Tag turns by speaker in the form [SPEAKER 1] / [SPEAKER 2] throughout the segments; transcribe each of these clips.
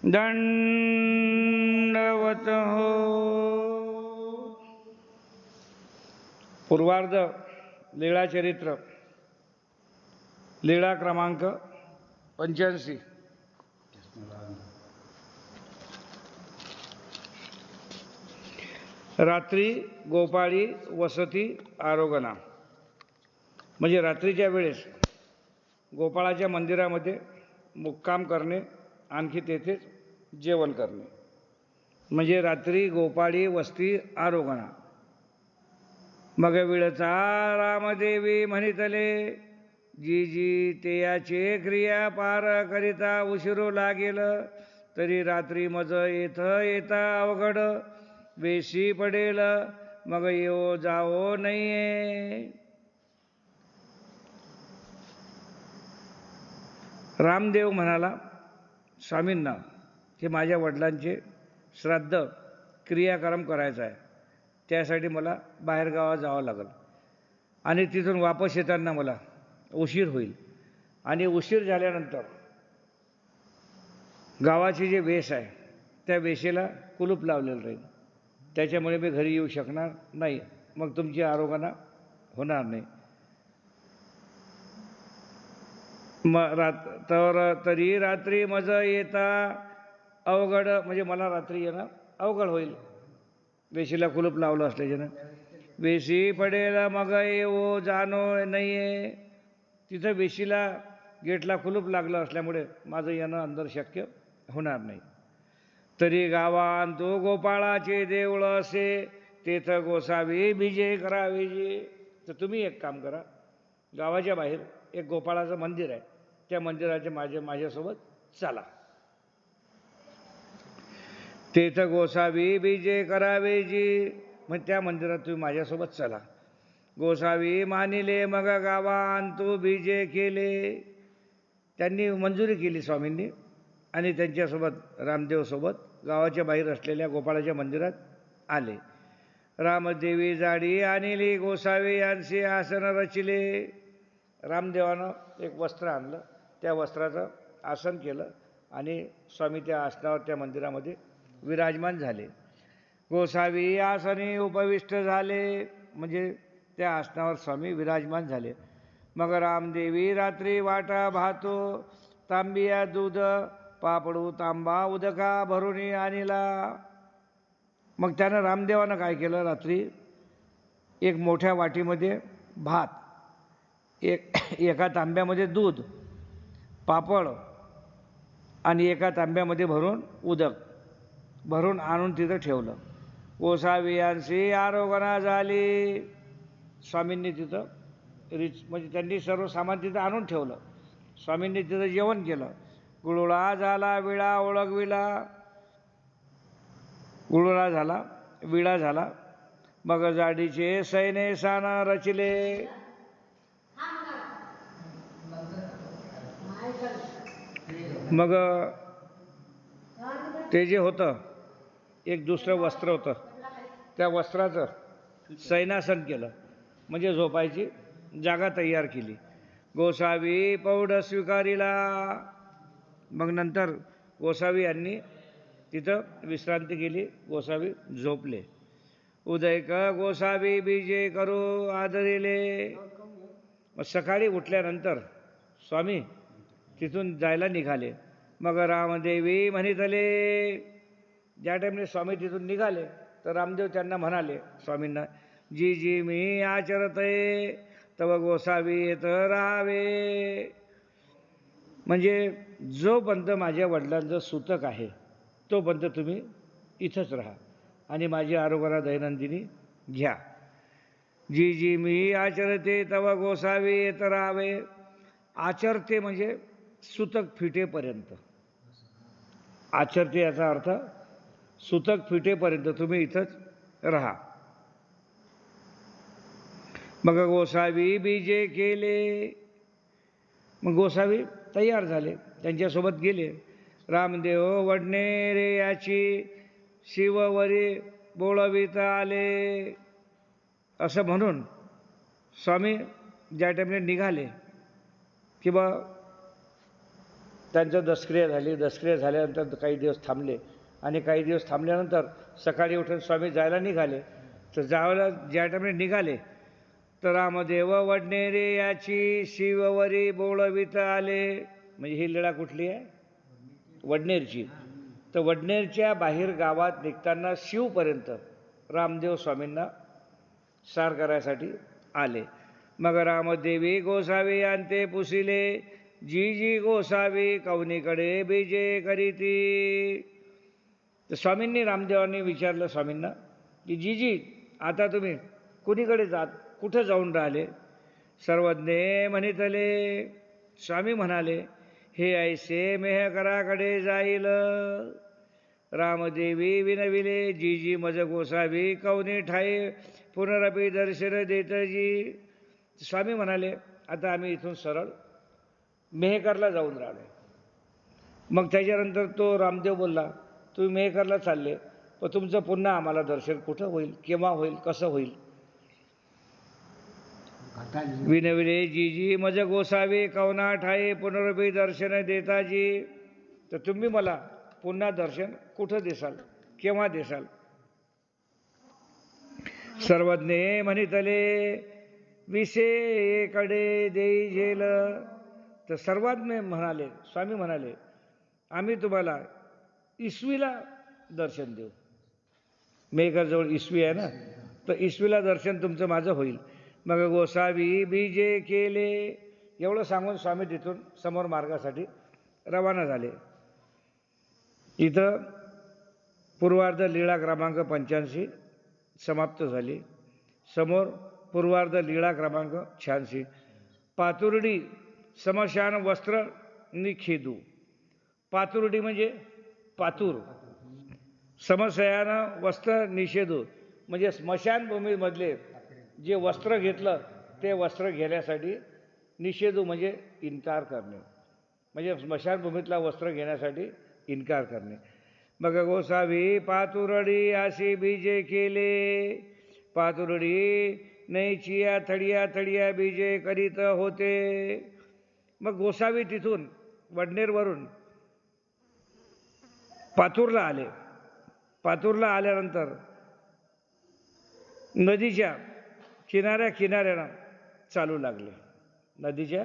[SPEAKER 1] दंडवत हो. पूर्वार्ध लीळा चरित्र, लीळा क्रमांक 85. रात्री गोपाळी वसती आरोगणा. म्हणजे रात्रीच्या वेळेस गोपाळाच्या मंदिरामध्ये मुक्काम करणे, आणखी तेथेच जेवण करणे, म्हणजे रात्री गोपाळी वस्ती आरोगणा. मग विळचा रामदेवी म्हणितले, जी जी तेयाचे क्रिया पार करिता उशिरो लागेल, तरी रात्री मज येता अवघड, वेशी पडेल मग येओ जाओ नाहीये. रामदेव म्हणाला स्वामींना की माझ्या वडिलांचे श्राद्ध क्रियाक्रम करायचा आहे, त्यासाठी मला बाहेरगावात जावं लागेल आणि तिथून वापस येताना मला उशीर होईल, आणि उशीर झाल्यानंतर गावाची जे वेश आहे त्या वेशेला कुलूप लावलेलं राहील, त्याच्यामुळे मी घरी येऊ शकणार नाही, मग तुमची आरोगणा होणार नाही. तरी रात्री मज येता अवघड, म्हणजे मला रात्री येणं अवघड होईल, वेशीला कुलूप लावलं असल्याच्यानं. वेशी पडेल मग येऊ जाणो नाहीये. तिथं वेशीला गेटला कुलूप लागलं असल्यामुळे माझं येणं अंदर शक्य होणार नाही. तरी गावान तो गोपाळाचे देऊळ असे, तेथ गोसावी विजय करावे जे. तर तुम्ही एक काम करा, गावाच्या बाहेर एक गोपाळाचं मंदिर आहे, त्या मंदिराचे माझ्यासोबत चला. तेथ गोसावी विजय करावे जी, मग त्या मंदिरात तुम्ही माझ्यासोबत चला. गोसावी मानिले मग गावान तो विजय केले. त्यांनी मंजुरी केली स्वामींनी, आणि त्यांच्यासोबत रामदेवसोबत गावाच्या बाहेर असलेल्या गोपाळाच्या मंदिरात आले. रामदेवी जाडी आणली गोसावी यांचे आसन रचिले. रामदेवानं एक वस्त्र आणलं, त्या वस्त्राचं आसन केलं आणि स्वामी त्या आसनावर त्या मंदिरामध्ये विराजमान झाले. गोसावी आसनी उपविष्ट झाले, म्हणजे त्या आसनावर स्वामी विराजमान झाले. मग रामदेवी रात्री वाटा भातो, तांबिया दूध पापडू तांबा उदका भरून आणला. मग त्यानं रामदेवानं काय केलं, रात्री एक मोठ्या वाटीमध्ये भात, एका तांब्यामध्ये दूध, पापड आणि एका तांब्यामध्ये भरून उदक भरून आणून तिथं ठेवलं. गोसावियांची आरोगणा झाली. स्वामींनी तिथं म्हणजे त्यांनी सर्व सामान तिथं आणून ठेवलं. स्वामींनी तिथं जेवण केलं. गुळुळा झाला विळा ओळखविला. गुळुळा झाला, विळा झाला. मग जाडीचे सैने सान रचिले. मग ते जे होतं एक दुसरं वस्त्र होतं, त्या वस्त्राचं सैनासन केलं, म्हणजे झोपायची जागा तयार केली. गोसावी पौढ स्वीकारिला. मग नंतर गोसावी यांनी तिथं विश्रांती केली, गोसावी झोपले. उदयक गोसावी बीजे करू आदरिले. मग सकाळी उठल्यानंतर स्वामी तिथून जायला निघाले. मग रामदेवी म्हणितले, ज्या टाईमने स्वामी तिथून निघाले तर रामदेव त्यांना म्हणाले स्वामींना, जी जी मी आचरतये तव गोसावी येत राहावे. म्हणजे जोपर्यंत माझ्या वडिलांचं सूतक आहे तोपर्यंत तुम्ही इथंच राहा आणि माझी आरोग्याला दैनंदिनी घ्या. जी जी मी आचरते तव गोसावी येत राहावे. आचरते म्हणजे सूतक फिटेपर्यंत. आचरते याचा अर्थ सूतक फिटेपर्यंत तुम्ही इथंच राहा. मग गोसावी बीजे केले. मग गोसावी तयार झाले, त्यांच्यासोबत गेले. रामदेव वडणे रे याची शिववरी बोळविता आले. असं म्हणून स्वामी ज्या टाईमने निघाले की बा त्यांचं दशक्रिया झाली. दशक्रिया झाल्यानंतर काही दिवस थांबले आणि काही दिवस थांबल्यानंतर सकाळी उठून स्वामी जायला निघाले. तर ज्या टायमाला निघाले तर रामदेव वडनेरे याची शिववरी बोळवित आले. म्हणजे ही लीळा कुठली आहे? वडनेरची. तर वडनेरच्या बाहेर गावात निघताना शिवपर्यंत रामदेव स्वामींना सार करायसाठी आले. मग रामदेवी गोसावी आणते पुसिले, जी जी गोसावी कवनीकडे बीजे करीती. तर स्वामींनी रामदेवांनी विचारलं स्वामींना की जी आता तुम्ही कुणीकडे जात, कुठं जाऊन राहिले? सर्वज्ञे म्हणितले. स्वामी म्हणाले, हे ऐसे मेहकराकडे जाईल. रामदेवी विनविले, जी मज गोसावी कवनी ठाई पुनरपी दर्शन देतजी. स्वामी म्हणाले, आता आम्ही इथून सरळ मेहकरला जाऊन राहिले. मग त्याच्यानंतर तो रामदेव बोलला, तुम्ही मेहकरला चालले, पण तुमचं पुन्हा आम्हाला दर्शन कुठं होईल, केव्हा होईल, कसं होईल? विनविले, जी मज गोसावी कवना ठाई पुनरपी दर्शन देताजी. तर तुम्ही मला पुन्हा दर्शन कुठं देसाल, केव्हा देसाल? सर्वज्ञे म्हणितले, विषयेकडे देई झेल. तर सर्वज्ञ म्हणाले, स्वामी म्हणाले, आम्ही तुम्हाला इसवीला दर्शन देऊ. मेघरजवळ इसवी आहे ना, तर इसवीला दर्शन तुमचं माझं होईल. मग गोसावी बीजे केले. एवढं सांगून स्वामी तिथून समोर मार्गासाठी रवाना झाले. इथं पूर्वार्ध लीळा क्रमांक 85 समाप्त झाली. समोर पूर्वार्ध लीळा क्रमांक 86. पातुर्डी समशान वस्त्र निखेदू. पातुर्डी म्हणजे पातूर. समशयान वस्त्र निषेधू म्हणजे स्मशानभूमीमधले जे वस्त्र घेतलं ते वस्त्र घेण्यासाठी, निषेधू म्हणजे इन्कार करणे, म्हणजे स्मशानभूमीतला वस्त्र घेण्यासाठी इन्कार करणे. मग गोसावी पातुरडी अशी बीजे केले. पातुरडी नैचिया थडिया थडिया बीजे करीत होते. मग गोसावी तिथून वडनेरवरून पातूरला आले. पातूरला आल्यानंतर नदीच्या किनाऱ्यानं चालू लागले. नदीच्या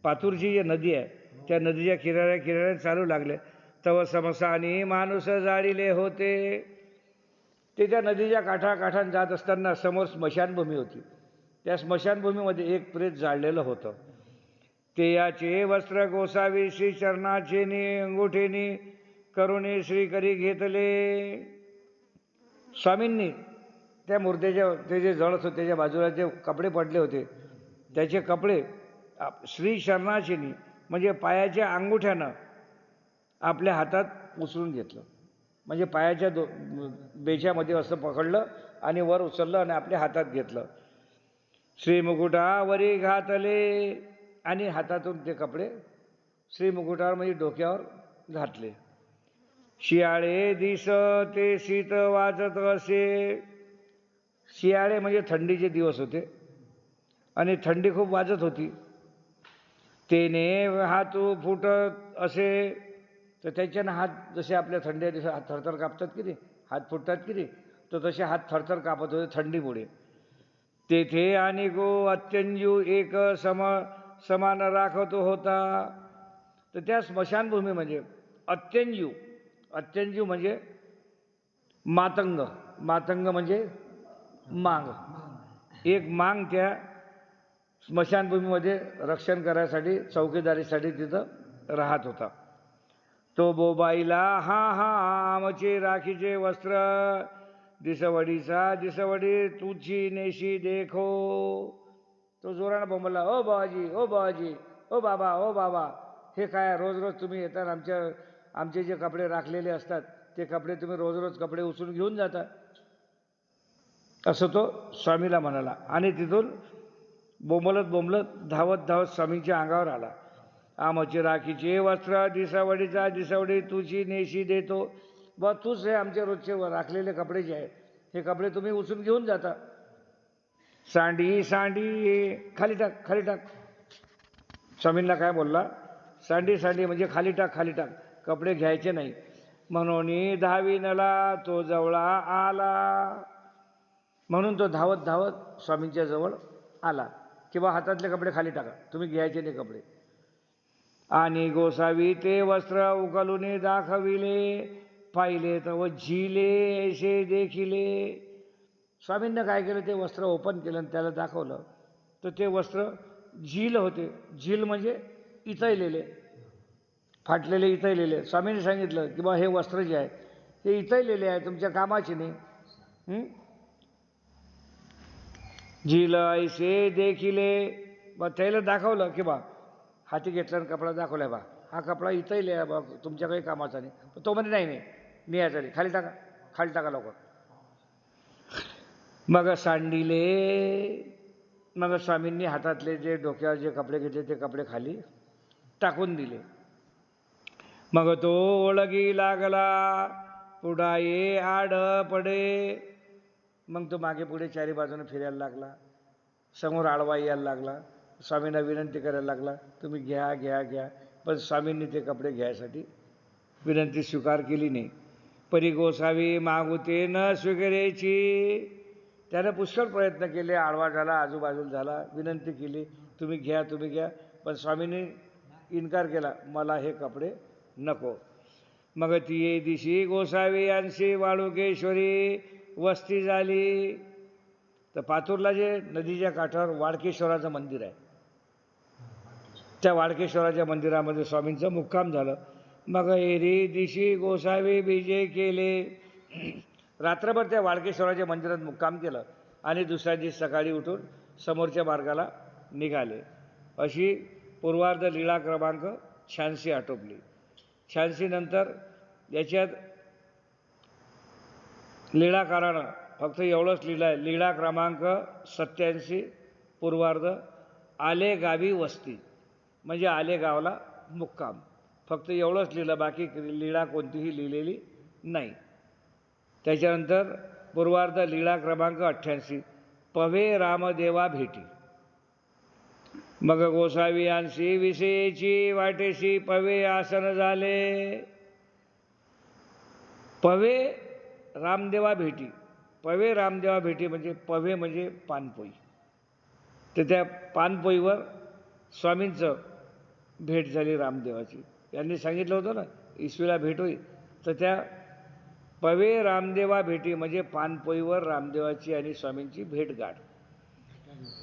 [SPEAKER 1] पातूरची जी नदी आहे त्या नदीच्या किनाऱ्याने चालू लागले. तव समसानी माणूस जाळीले होते. ते त्या नदीच्या काठाकाठान जात असताना समोर स्मशानभूमी होती. त्या स्मशानभूमीमध्ये एक प्रेत जाळलेलं होतं. ते याचे वस्त्र गोसावी श्री चरणाचेनी अंगुठेनी करुणे श्रीकरी घेतले. स्वामींनी त्या मूर्तीच्या ते जे जळत होते त्याच्या बाजूला जे कपडे पडले होते त्याचे कपडे श्री शरणाचेनी म्हणजे पायाच्या अंगुठ्यानं आपल्या हातात उचलून घेतलं. म्हणजे पायाच्या बेच्यामध्ये असं पकडलं आणि वर उचललं आणि आपल्या हातात घेतलं. श्रीमुकुटावरी घातले आणि हातातून ते कपडे श्रीमुकुटावर म्हणजे डोक्यावर घातले. शियाळे दिस ते शीत वाजत असे. शियाळे म्हणजे थंडीचे दिवस होते आणि थंडी खूप वाजत होती. तेने हातू फुटत असे. तर त्याच्यानं हात जसे आपल्या थंडी दिवसात हात थरथर कापतात की नाही, हात फुटतात की नाही, तर तसे हात थरथर कापत होते थंडीमुळे. तेथे आणि गो अत्यंजू एक समान राखतो होता. तर त्या स्मशानभूमी म्हणजे अत्यंजू म्हणजे मातंग. मातंग म्हणजे मांग. एक मांग त्या स्मशानभूमीमध्ये रक्षण करायसाठी, चौकीदारीसाठी तिथं राहत होता. तो बोबाईला, हा आमचे राखीचे वस्त्र दिसवडीचा दिसवडी तुझी नेशी देखो. तो जोरानं बोंबला, ओ बाबाजी, ओ बाबाजी, ओ बाबा, ओ बाबा, हे काय रोज रोज तुम्ही येतात, आमचे जे कपडे राखलेले असतात ते कपडे तुम्ही रोज रोज कपडे उचलून घेऊन जाता, असं तो स्वामीला म्हणाला. आणि तिथून बोंबलत धावत स्वामींच्या अंगावर आला. आमचे राखीचे वस्त्र दिसवडीचा दिसवडी तुझी नेशी देतो. बा तूच हे आमचे रोजचे राखलेले कपडे जे आहेत हे कपडे तुम्ही उचलून घेऊन जाता. सांडी खाली टाक. स्वामींना काय बोलला, सांडी सांडी म्हणजे खाली टाक खाली टाक, कपडे घ्यायचे नाही. म्हणून धाविनला तो जवळा आला. म्हणून तो धावत धावत स्वामींच्या जवळ आला की बा हातातले कपडे खाली टाका, तुम्ही घ्यायचे नाही कपडे. आणि गोसावी ते वस्त्र उकलून दाखविले, पाहिले तर झिले ऐसे देखिले. स्वामींना काय केलं, ते वस्त्र ओपन केलं आणि त्याला दाखवलं तर ते वस्त्र झील होते. झील म्हणजे इतळलेले, फाटलेले, इतळलेले. स्वामींनी सांगितलं की बा हे वस्त्र जे आहे ते इतळलेले आहे, तुमच्या कामाचे नाही. झील ऐसे देखिले, बा त्याला दाखवलं की बा हाती घेतला कपडा दाखवलाय, बा हा कपडा इतळले आहे बा, तुमच्या काही कामाचा नाही. तो म्हणजे नाही नाही नियाचा नाही, खाली टाका खाली टाका लवकर. मग सांडिले. मग स्वामींनी हातातले जे डोक्यावर जे कपडे घेतले ते कपडे खाली टाकून दिले. मग तो ओळगी लागला, पुढाये आड पडे. मग तो मागे पुढे चारी बाजूने फिरायला लागला, समोर आडवा यायला लागला, स्वामींना विनंती करायला लागला तुम्ही घ्या घ्या घ्या. पण स्वामींनी ते कपडे घ्यायसाठी विनंती स्वीकार केली नाही. परी गोसावी मागुते न स्वीकारायची. त्यानं पुष्कळ प्रयत्न केले, आडवा झाला, आजूबाजूला झाला, विनंती केली तुम्ही घ्या तुम्ही घ्या. पण स्वामींनी इन्कार केला, मला हे कपडे नको. मग ती दिशी गोसावी यांशी वाळुकेश्वरी वस्ती झाली. तर पातूरला जे नदीच्या काठावर वाळकेश्वराचं मंदिर आहे, त्या वाळकेश्वराच्या मंदिरामध्ये स्वामींचं मुक्काम झालं. मग एरी दिशी गोसावी बीजे केले. रात्रभर त्या वाळकेश्वराच्या मंदिरात मुक्काम केलं आणि दुसऱ्या दिवशी सकाळी उठून समोरच्या मार्गाला निघाले. अशी पूर्वार्ध लीळा क्रमांक 86 आटोपली. 86 नंतर याच्यात लीळाकारानं फक्त एवढंच लिहिलं आहे, लीळा क्रमांक 87 पूर्वार्ध आले गावी वस्ती, म्हणजे आले गावला मुक्काम, फक्त एवढंच लिहिलं, बाकी लीळा कोणतीही लिहिलेली नाही. त्याच्यानंतर पूर्वार्ध लीळा क्रमांक 88 पवे रामदेवा भेटी. मग गोसावी यांशी विषयीची वाटेशी पवे आसन झाले. पवे रामदेवा भेटी. पवे रामदेवा भेटी म्हणजे पवे म्हणजे पानपोई. तर त्या पानपोईवर स्वामींचं भेट झाली रामदेवाची. यांनी सांगितलं होतं ना ईश्वीला भेट होईल, तर त्या पवे रामदेवा भेटी म्हणजे पानपोईवर रामदेवाची आणि स्वामींची भेटगाठ.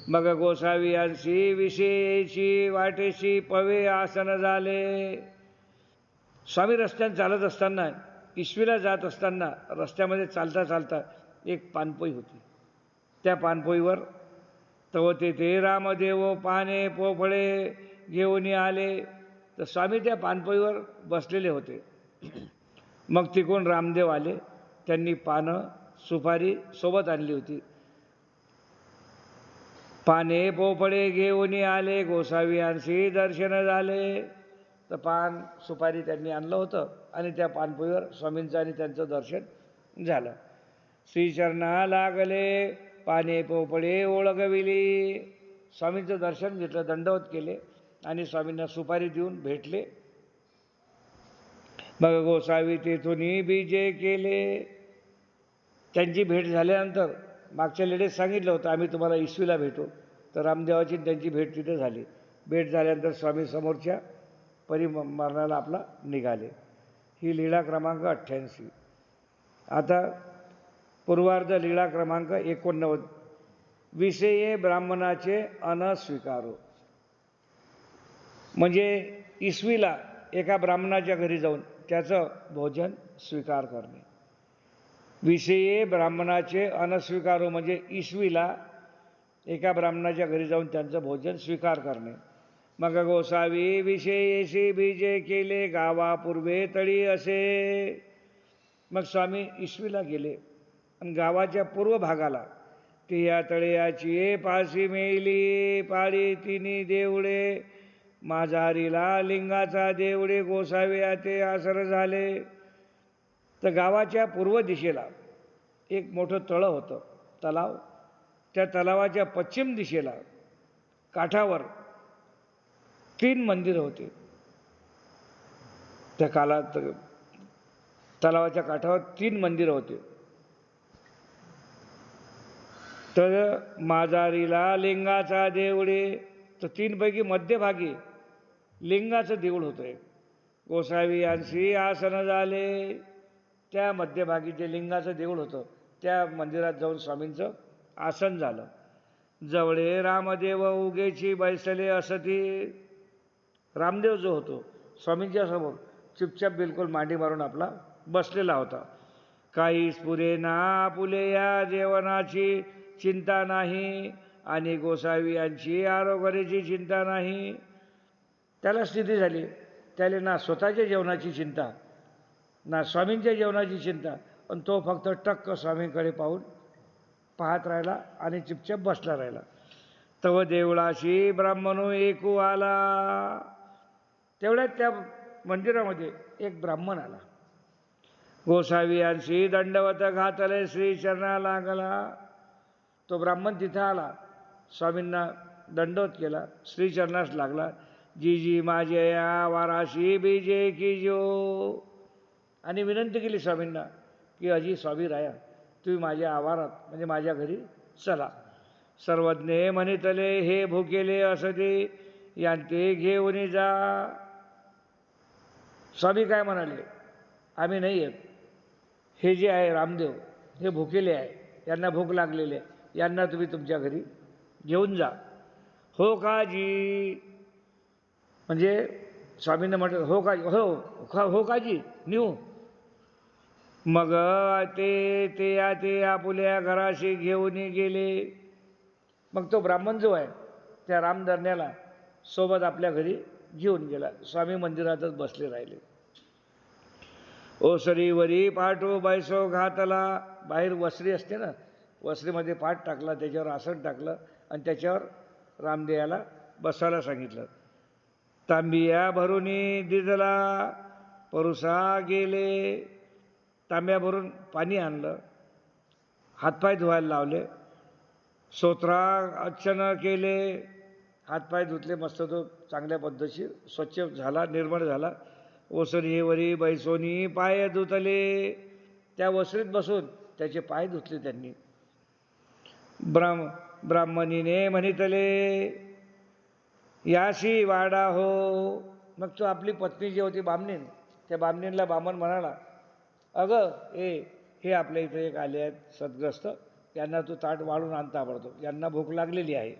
[SPEAKER 1] मग गोसावी यांशी विषयीची वाटेशी पवे आसन झाले. स्वामी रस्त्याने चालत असताना, ईश्वीला जात असताना रस्त्यामध्ये चालता चालता एक पानपोई होती. त्या पानपोईवर तव ते रामदेव पाने पोफळे घेऊन आले. तर स्वामी त्या पानपोईवर बसलेले होते. मग तिकडून रामदेव आले, त्यांनी पानं सुपारी सोबत आणली होती. पाने पोफळे घेऊन आले, गोसावी यांशी दर्शन झाले. तर पान सुपारी त्यांनी आणलं होतं आणि त्या पानपोईवर स्वामींचं आणि त्यांचं दर्शन झालं. श्रीचरणा लागले, पाने पोफळे ओळखविली. स्वामींचं दर्शन घेतलं, दंडवत केले आणि स्वामींना सुपारी देऊन भेटले. मग गोसावी तेथून बीजे केले. त्यांची भेट झाल्यानंतर मागच्या लेडीज सांगितलं होतं आम्ही तुम्हाला ईश्वीला भेटू, तर रामदेवाची त्यांची भेट तिथे झाली. भेट झाल्यानंतर स्वामी समोरच्या परिमरणाला आपला निघाले. ही लीळा क्रमांक 88. आता पूर्वार्ध लीळा क्रमांक 89 विषये ब्राह्मणाचे अन स्वीकारो. म्हणजे ईश्वीला एका ब्राह्मणाच्या घरी जाऊन त्याचं भोजन स्वीकार करणे. विषये ब्राह्मणाचे अन स्वीकारो म्हणजे ईश्वीला एका ब्राह्मणाच्या घरी जाऊन त्यांचं भोजन स्वीकार करणे. मग गोसावी विषयेशी बीजे केले, गावापूर्वे तळी असे. मग स्वामी ईश्वीला गेले आणि गावाच्या पूर्व भागाला की या तळयाची पाशी मेली, पाळी तिन्ही देवळे, माझारीला लिंगाचा देवळे, गोसावी ते आसर झाले. तर गावाच्या पूर्व दिशेला एक मोठं तळं होतं, तलाव. त्या तलावाच्या पश्चिम दिशेला काठावर 3 मंदिरं होते. त्या काळात तलावाच्या काठावर 3 मंदिरं होते. तर माजारीला लिंगाचा देवळे, तर 3 पैकी मध्यभागी लिंगाचं देऊळ होतं एक. गोसावी यांशी आसन झाले, त्या मध्यभागी जे लिंगाचं देऊळ होतं त्या मंदिरात जाऊन स्वामींचं आसन झालं. जवळे रामदेव उगेची बैसले असती, रामदेव जो होतो स्वामींच्या समोर चुपचाप बिलकुल मांडी मारून आपला बसलेला होता. काहीच पुरे ना आपुले या जेवणाची चिंता नाही आणि गोसावी यांची आरोग्याची चिंता नाही. त्याला स्थिती झाली, त्याला ना स्वतःच्या जेवणाची चिंता ना स्वामींच्या जेवणाची चिंता, पण तो फक्त टक्क स्वामींकडे पाहत राहिला आणि चुपचाप बसला राहिला. तव देवळाशी ब्राह्मणो एकू आला, तेवढ्यात त्या मंदिरामध्ये एक ब्राह्मण आला. गोसावी यांशी दंडवत घातले, श्रीचरणा लागला. तो ब्राह्मण तिथं आला, स्वामींना दंडवत केला, श्रीचरणास लागला. जी माझे या वाराशी बीजे की जो, आणि विनंती केली स्वामींना की अजी स्वामी राया, तुम्ही माझ्या आवारात म्हणजे माझ्या घरी चला. सर्वज्ञे म्हणितले हे भुकेले असते यांते घेऊन जा. स्वामी काय म्हणाले, आम्ही नाही येत, हे जे आहे रामदेव हे भुकेले आहे, यांना भूक लागलेली आहे, यांना तुम्ही तुमच्या घरी घेऊन जा. हो का जी, म्हणजे स्वामींना म्हटलं हो का, हो का जी नेऊ. मग ते आपुल्या घराशी घेऊन गेले. मग तो ब्राह्मण जो आहे त्या रामधरण्याला सोबत आपल्या घरी घेऊन गेला. स्वामी मंदिरातच बसले राहिले. ओसरीवरी पाठो बैसो घातला, बाहेर वसरी असते ना, वसरीमध्ये पाठ टाकला, त्याच्यावर आसन टाकलं आणि त्याच्यावर रामदेवाला बसायला सांगितलं. तांबिया भरूनी दिजला, परुसा गेले. तांब्या भरून पाणी आणलं, हातपाय धुवायला लावले, स्तोत्रा अर्चना केले, हातपाय धुतले, मस्त तो चांगल्या पद्धतीने स्वच्छ झाला, निर्मळ झाला. ओसरीवरी बैसोनी पाय धुतले, त्या वसरीत बसून त्याचे पाय धुतले त्यांनी. ब्राह्मणीने म्हणितले याशी वाडा हो. मग तो आपली पत्नी जी होती बामणीन, त्या बामणींना बामण म्हणाला, अगं हे आपल्या इथं एक आले आहेत सद्ग्रस्त, यांना तू ताट वाढून आणता पडतो, यांना भूक लागलेली आहे.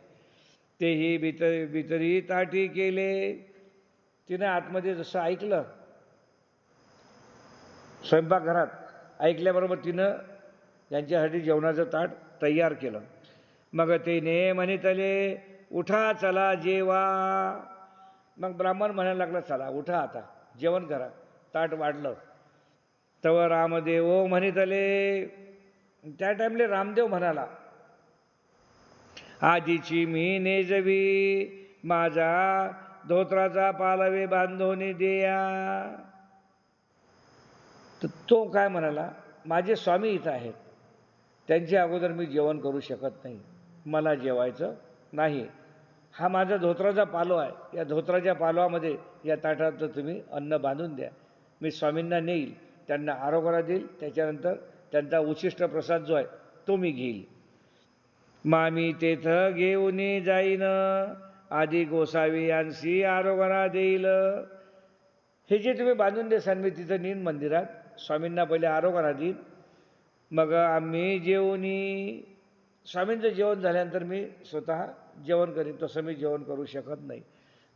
[SPEAKER 1] तेही बितरी ताटी केले. तिने आतमध्ये जसं ऐकलं, स्वयंपाकघरात ऐकल्याबरोबर तिनं यांच्यासाठी जेवणाचं ताट तयार केलं. मग तिने म्हणितले उठा चला जेवा. मग ब्राह्मण म्हणायला लागला, चला उठा आता जेवण करा. ताट वाढलं. तव रामदेव म्हणितले, त्या टाइमले रामदेव म्हणाला, आजीची मी नेजवी, माझा धोत्राचा पालवे बांधून देया. तर तो काय म्हणाला, माझे स्वामी इथं आहेत, त्यांच्या अगोदर मी जेवण करू शकत नाही, मला जेवायचं नाही. हा माझा धोत्राचा पालो आहे, या धोत्राच्या पालवामध्ये या ताटात तुम्ही अन्न बांधून द्या, मी स्वामींना नेईल, त्यांना आरोग्याला देईल, त्याच्यानंतर त्यांचा उच्छिष्ट प्रसाद जो आहे तो मी घेईल. मामी तेथं घेऊन जाईन, आधी गोसावी यांशी आरोग्याला देईल. हे जे तुम्ही बांधून देसाल मी तिथं नेईन मंदिरात, स्वामींना पहिले आरोग्याला देईन, मग आम्ही जेवणी. स्वामींचं जेवण झाल्यानंतर मी स्वतः जेवण करीन, तसं मी जेवण करू शकत नाही.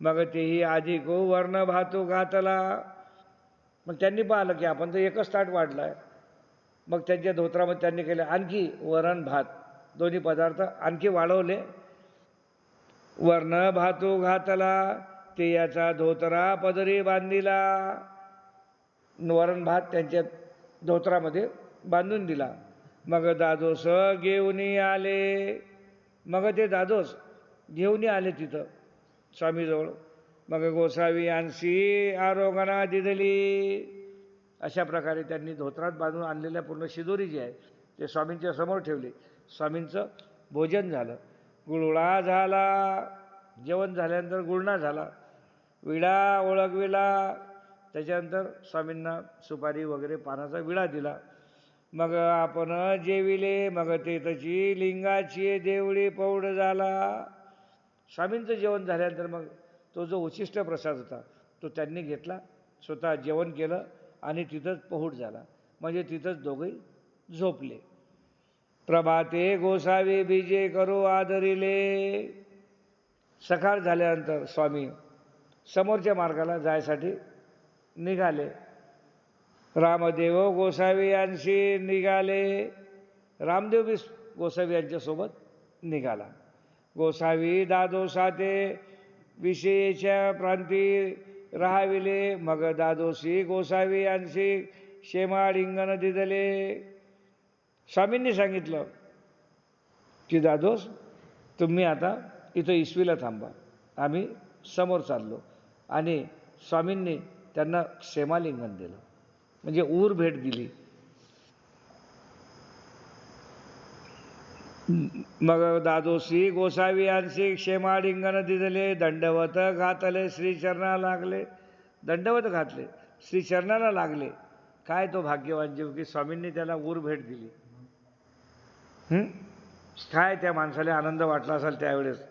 [SPEAKER 1] मग तेही आधी गो वर्ण भातू घातला. मग त्यांनी पाहिलं की आपण तर एकच ताट वाढलं आहे, मग त्यांच्या धोत्रामध्ये त्यांनी केलं आणखी वरण भात, दोन्ही पदार्थ आणखी वाढवले. वर्ण भातू घातला, ते याचा धोतरा पदरी बांधिला. वरण भात त्यांच्या धोत्रामध्ये बांधून दिला. मग दादोस घेऊन आले. मग ते दादोस घेऊन आले तिथं स्वामीजवळ. मग गोसावी यांशी आरोग्याला दिली. अशा प्रकारे त्यांनी धोत्रात बांधून आणलेल्या पूर्ण शिदोरी जी आहे ते स्वामींच्या समोर ठेवली. स्वामींचं भोजन झालं, गुळणा झाला. जेवण झाल्यानंतर गुळणा झाला. विडा ओळखविला, त्याच्यानंतर स्वामींना सुपारी वगैरे पानाचा विडा दिला. मग आपण जेविले, मग ते तशी लिंगाची देवळी पौढ झाला. स्वामींचं जेवण झाल्यानंतर मग तो जो उच्छिष्ट प्रसाद होता तो त्यांनी घेतला, स्वतः जेवण केलं आणि तिथंच पहुड झाला. म्हणजे तिथंच दोघे झोपले. प्रभाते गोसावी बीजे करू आदरिले. सकाळ झाल्यानंतर स्वामी समोरच्या मार्गाला जायसाठी निघाले. रामदेव गोसावी यांशी निघाले. रामदेव बी गोसावी यांच्यासोबत निघाला. गोसावी दादोसाते विषयीच्या प्रांती राहाविले. मग दादोशी गोसावी यांशी शेमाडिंगण दिदले. स्वामींनी सांगितलं की दादोस तुम्ही आता इथं इसवीला थांबा, आम्ही समोर चाललो. आणि स्वामींनी त्यांना क्षेमालिंगन दिलं, म्हणजे ऊर भेट दिली. मग दादोशी गोसावी यांशी क्षेमालिंगन दिदले. दंडवत घातले श्रीचरणा लागले. दंडवत घातले, श्रीचरणाला लागले. काय तो भाग्यवान जीव की स्वामींनी त्याला ऊर भेट दिली. काय त्या माणसाला आनंद वाटला असेल त्यावेळेस.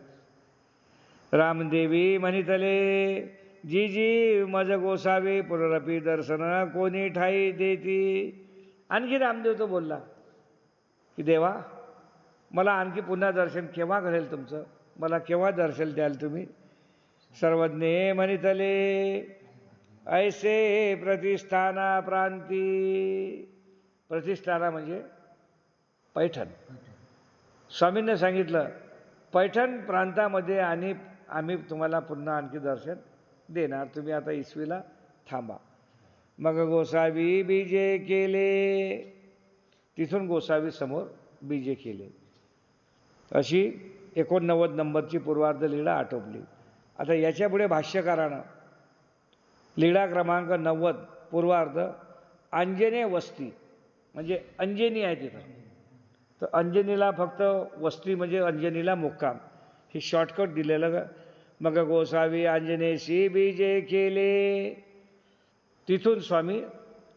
[SPEAKER 1] रामदेवी म्हणितले जी जी मज गोसावी पुनरपी दर्शन कोणी ठाई देती. आणखी रामदेव तो बोलला की देवा मला आणखी पुन्हा दर्शन केव्हा घडेल तुमचं, मला केव्हा दर्शन द्याल तुम्ही. सर्वज्ञे म्हणितले ऐसे प्रतिष्ठाना प्रांती. प्रतिष्ठाना म्हणजे पैठण. स्वामींनी सांगितलं पैठण प्रांतामध्ये आणि आम्ही तुम्हाला पुन्हा आणखी दर्शन देणार, तुम्ही आता इसवीला थांबा. मग गोसावी बीजे केले. तिथून गोसावी समोर बीजे केले. अशी 89 नंबरची पूर्वार्ध लीळा आटोपली. आता याच्यापुढे भाष्यकारानं लीळा क्रमांक 90 पूर्वार्ध अंजने वस्ती, म्हणजे अंजनी आहे तिथं. तर अंजनीला फक्त वस्ती म्हणजे अंजनीला मुक्काम, हे शॉर्टकट दिलेलं. मग गोसावी अंजनेशी बीजे केले. तिथून स्वामी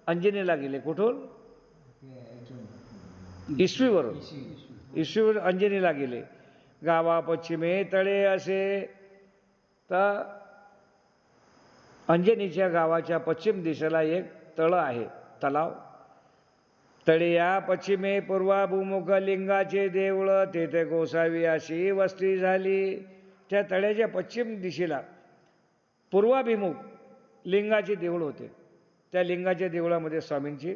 [SPEAKER 1] अंजनीला गेले. कुठून? इसवीवरून. इसवीवर अंजनीला गेले. गावा पश्चिमे तळे असे. तर अंजनीच्या गावाच्या पश्चिम दिशेला एक तळ आहे, तलाव. तळे या पश्चिमे पूर्वाभिमुख लिंगाचे देऊळ, तेथे गोसावी अशी वस्ती झाली. त्या तळ्याच्या पश्चिम दिशेला पूर्वाभिमुख लिंगाचे देऊळ होते. त्या लिंगाच्या देवळामध्ये स्वामींची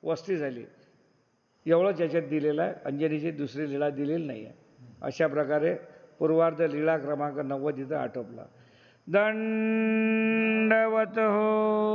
[SPEAKER 1] वस्ती झाली. एवढंच याच्यात दिलेलं आहे, अंजनीची दुसरी लीळा दिलेली नाही आहे. अशा प्रकारे पूर्वार्ध लीळा क्रमांक 90 इथं आटोपला. दंडवत हो.